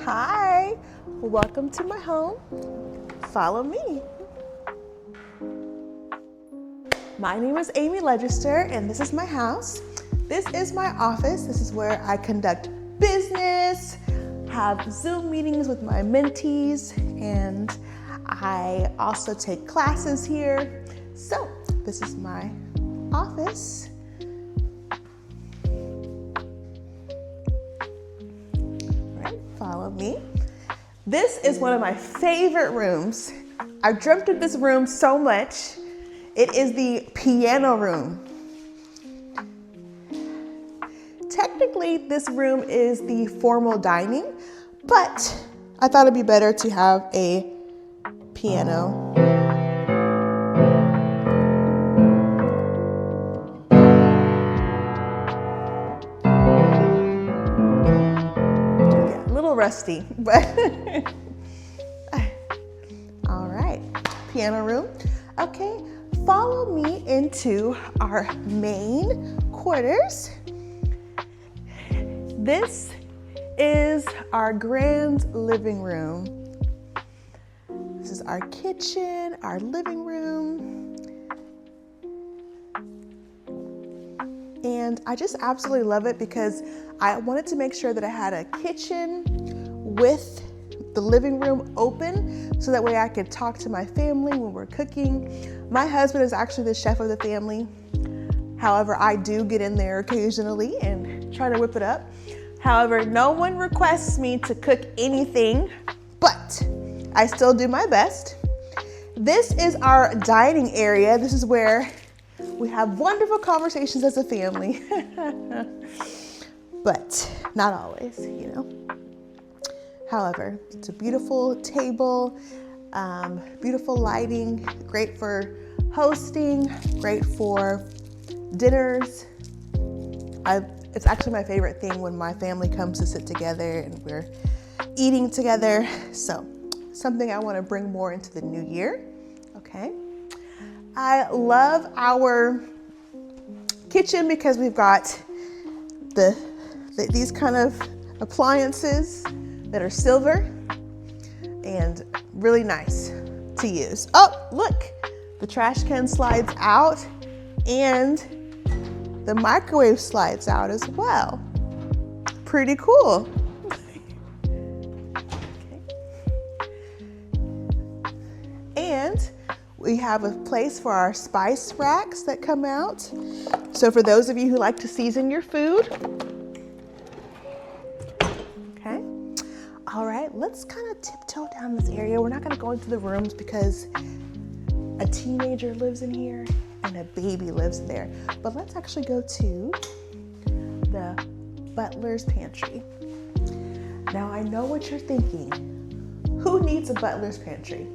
Hi, welcome to my home. Follow me. My name is Amy Legister, and this is my house. This is my office. This is where I conduct business, have Zoom meetings with my mentees, and I also take classes here. So this is my office. Follow me. This is one of my favorite rooms. I've dreamt of this room so much. It is the piano room. Technically, this room is the formal dining, but I thought it'd be better to have a piano. Rusty, but all right, piano room. Okay, follow me into our main quarters. This is our grand living room. This is our kitchen, our living room. And I just absolutely love it because I wanted to make sure that I had a kitchen with the living room open so that way I could talk to my family when we're cooking. My husband is actually the chef of the family. However, I do get in there occasionally and try to whip it up. However, no one requests me to cook anything, but I still do my best. This is our dining area. This is where we have wonderful conversations as a family, but not always, you know. However, it's a beautiful table, beautiful lighting, great for hosting, great for dinners. It's actually my favorite thing when my family comes to sit together and we're eating together. So something I want to bring more into the new year. Okay. I love our kitchen because we've got these kind of appliances that are silver and really nice to use. Oh, look, the trash can slides out and the microwave slides out as well. Pretty cool. Okay. And we have a place for our spice racks that come out. So for those of you who like to season your food. Okay. All right, let's kind of tiptoe down this area. We're not gonna go into the rooms because a teenager lives in here and a baby lives there. But let's actually go to the Butler's Pantry. Now I know what you're thinking. Who needs a Butler's Pantry?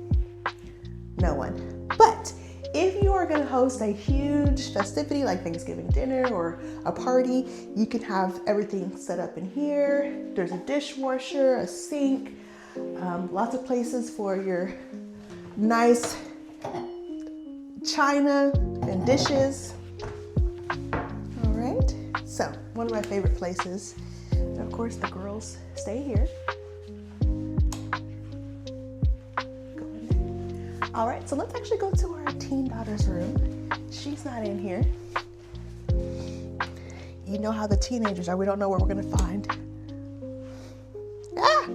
No one. But if you are going to host a huge festivity like Thanksgiving dinner or a party, you can have everything set up in here. There's a dishwasher, a sink, lots of places for your nice china and dishes. All right, so one of my favorite places. And of course, the girls stay here. All right, so let's actually go to our teen daughter's room. She's not in here. You know how the teenagers are. We don't know where we're gonna find. Ah,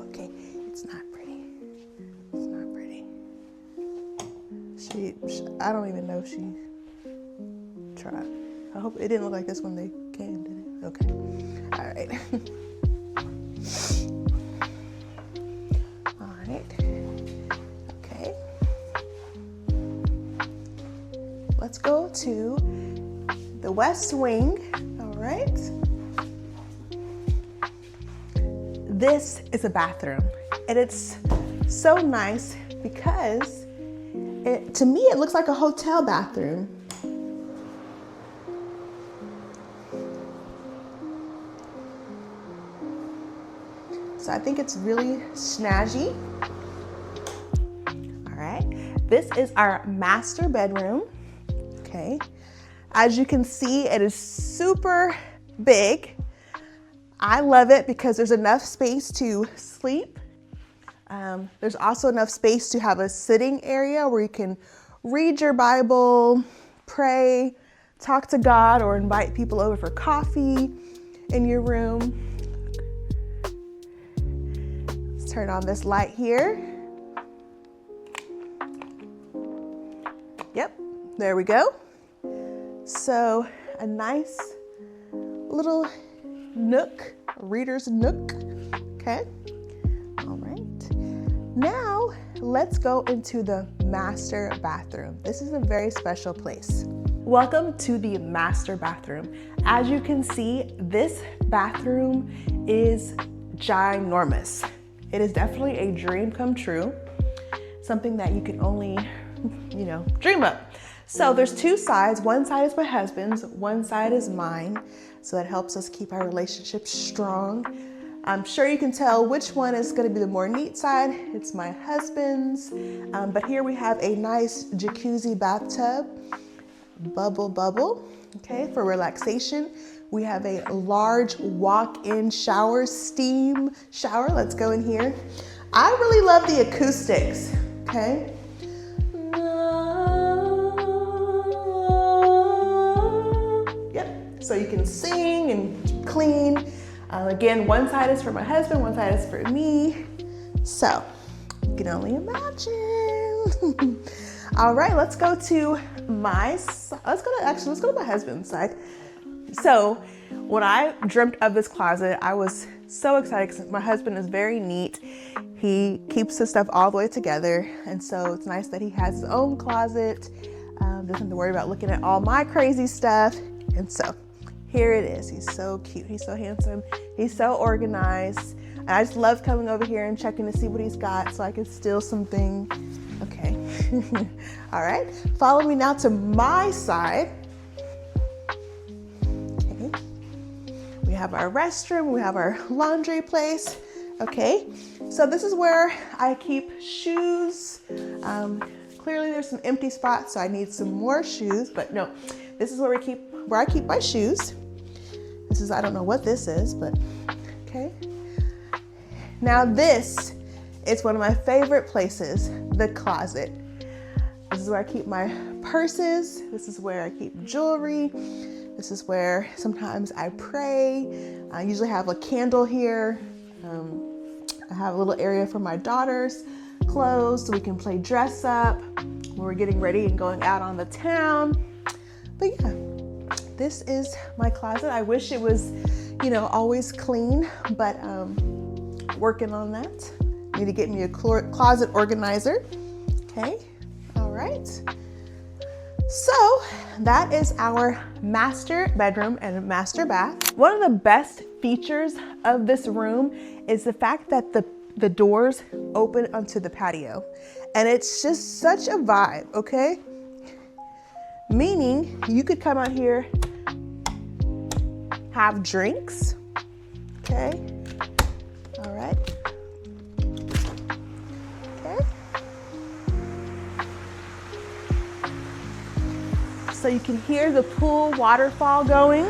okay, it's not pretty. It's not pretty. I don't even know if she tried. I hope it didn't look like this when they came, did it? Okay, all right. All right. Let's go to the West Wing, all right? This is a bathroom, and it's so nice because to me, it looks like a hotel bathroom. So I think it's really snazzy. All right, this is our master bedroom. Okay, as you can see, it is super big. I love it because there's enough space to sleep. There's also enough space to have a sitting area where you can read your Bible, pray, talk to God, or invite people over for coffee in your room. Let's turn on this light here. Yep, there we go. So a nice little nook, a reader's nook, okay? All right. Now, let's go into the master bathroom. This is a very special place. Welcome to the master bathroom. As you can see, this bathroom is ginormous. It is definitely a dream come true, something that you can only, dream up. So there's two sides. One side is my husband's, one side is mine. So that helps us keep our relationship strong. I'm sure you can tell which one is going to be the more neat side. It's my husband's. But here we have a nice jacuzzi bathtub, bubble, okay, for relaxation. We have a large walk-in shower, steam shower. Let's go in here. I really love the acoustics, okay? Yep, so you can sing and clean. Again, one side is for my husband, one side is for me. So you can only imagine. All right, let's go to my side. Let's go to my husband's side. So when I dreamt of this closet, I was so excited because my husband is very neat. He keeps his stuff all the way together. And so it's nice that he has his own closet. Doesn't have to worry about looking at all my crazy stuff. And so here it is. He's so cute. He's so handsome. He's so organized. And I just love coming over here and checking to see what he's got so I can steal something. Okay. All right. Follow me now to my side. Okay. We have our restroom. We have our laundry place. Okay. So this is where I keep shoes. Clearly there's some empty spots, so I need some more shoes, but no, this is where I keep my shoes. This is, I don't know what this is, but okay. Now this is one of my favorite places, the closet. This is where I keep my purses. This is where I keep jewelry. This is where sometimes I pray. I usually have a candle here. I have a little area for my daughter's clothes so we can play dress up when we're getting ready and going out on the town. But yeah, this is my closet. I wish it was, always clean, but working on that. Need to get me a closet organizer. Okay, all right. So that is our master bedroom and master bath. One of the best features of this room is the fact that the doors open onto the patio. And it's just such a vibe, okay? Meaning you could come out here, have drinks, okay? All right. Okay. So you can hear the pool waterfall going.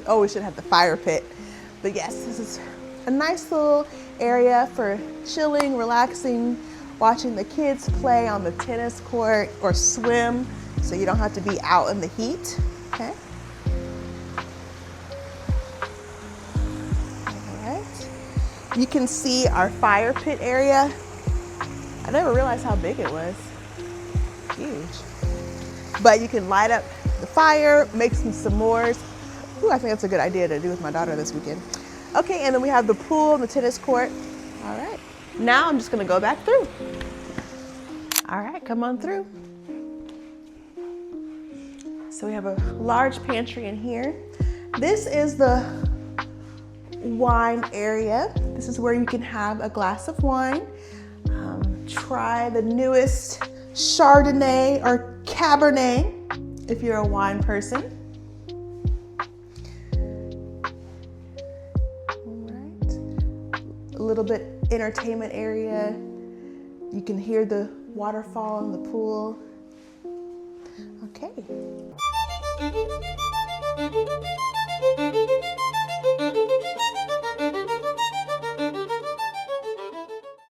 Oh, we should have the fire pit. But yes, this is a nice little area for chilling, relaxing, watching the kids play on the tennis court or swim, so you don't have to be out in the heat, okay? All right. You can see our fire pit area. I never realized how big it was. Huge. But you can light up the fire, make some s'mores. Ooh, I think that's a good idea to do with my daughter this weekend. Okay, and then we have the pool and the tennis court. All right, now I'm just gonna go back through. All right, come on through. So we have a large pantry in here. This is the wine area. This is where you can have a glass of wine. Try the newest Chardonnay or Cabernet if you're a wine person. A little bit entertainment area. You can hear the waterfall in the pool. Okay.